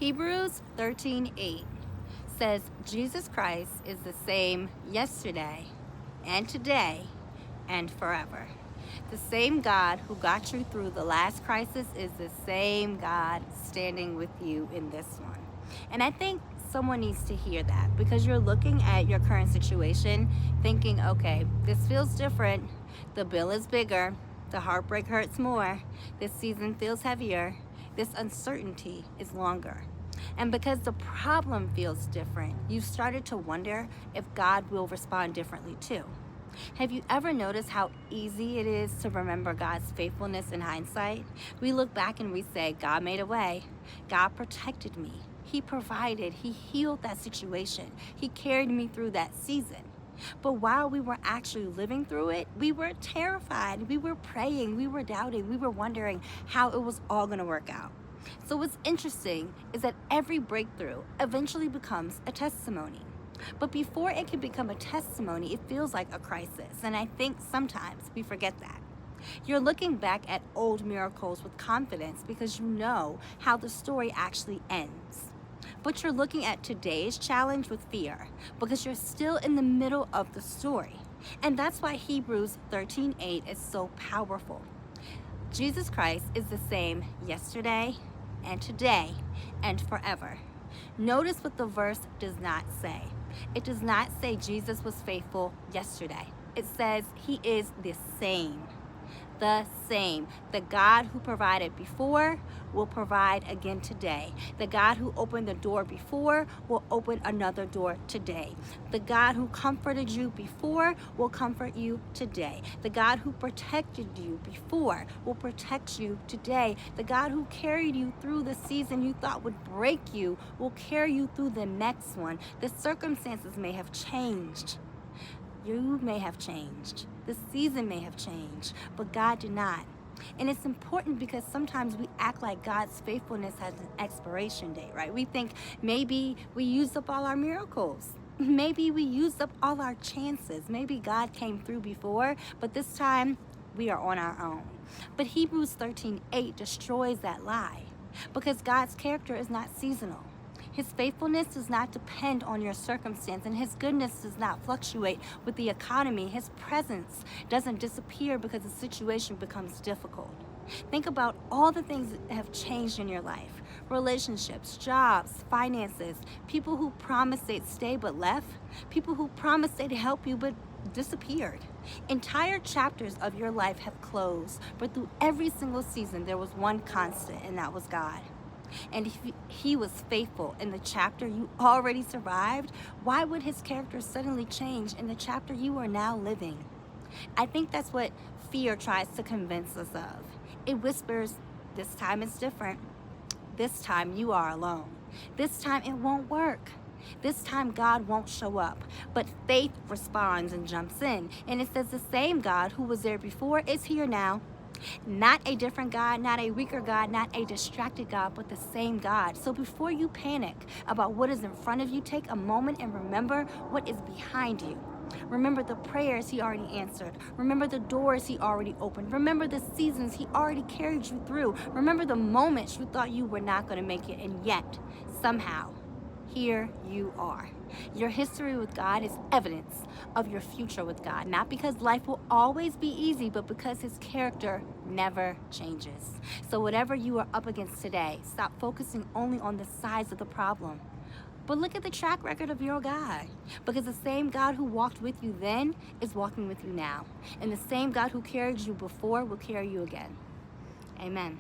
Hebrews 13:8 says Jesus Christ is the same yesterday and today and forever. The same God who got you through the last crisis is the same God standing with you in this one. And I think someone needs to hear that, because you're looking at your current situation thinking, okay, this feels different. The bill is bigger. The heartbreak hurts more. This season feels heavier. This uncertainty is longer. And because the problem feels different, you started to wonder if God will respond differently too. Have you ever noticed how easy it is to remember God's faithfulness in hindsight? We look back and we say, God made a way. God protected me. He provided. He healed that situation. He carried me through that season. But while we were actually living through it, we were terrified. We were praying. We were doubting. We were wondering how it was all going to work out. So what's interesting is that every breakthrough eventually becomes a testimony. But before it can become a testimony, it feels like a crisis. And I think sometimes we forget that. You're looking back at old miracles with confidence because you know how the story actually ends. But you're looking at today's challenge with fear because you're still in the middle of the story. And that's why Hebrews 13:8 is so powerful. Jesus Christ is the same yesterday and today and forever. Notice what the verse does not say. It does not say Jesus was faithful yesterday. It says he is the same. The same. The God who provided before will provide again today. The God who opened the door before will open another door today. The God who comforted you before will comfort you today. The God who protected you before will protect you today. The God who carried you through the season you thought would break you will carry you through the next one. The circumstances may have changed. You may have changed. The season may have changed, but God did not. And it's important because sometimes we act like God's faithfulness has an expiration date, right? We think maybe we used up all our miracles. Maybe we used up all our chances. Maybe God came through before, but this time we are on our own. But Hebrews 13:8 destroys that lie because God's character is not seasonal. His faithfulness does not depend on your circumstance, and his goodness does not fluctuate with the economy. His presence doesn't disappear because the situation becomes difficult. Think about all the things that have changed in your life. Relationships, jobs, finances, people who promised they'd stay but left, people who promised they'd help you but disappeared. Entire chapters of your life have closed, but through every single season there was one constant, and that was God. And if he was faithful in the chapter you already survived, why would his character suddenly change in the chapter you are now living? I think that's what fear tries to convince us of. It whispers, this time it's different. This time you are alone. This time it won't work. This time God won't show up. But faith responds and jumps in. And it says the same God who was there before is here now. Not a different God, not a weaker God, not a distracted God, but the same God. So before you panic about what is in front of you, take a moment and remember what is behind you. Remember the prayers he already answered. Remember the doors he already opened. Remember the seasons he already carried you through. Remember the moments you thought you were not going to make it, and yet, somehow, here you are. Your history with God is evidence of your future with God, not because life will always be easy, but because his character never changes. So whatever you are up against today, stop focusing only on the size of the problem, but look at the track record of your God, because the same God who walked with you then is walking with you now, and the same God who carried you before will carry you again. Amen.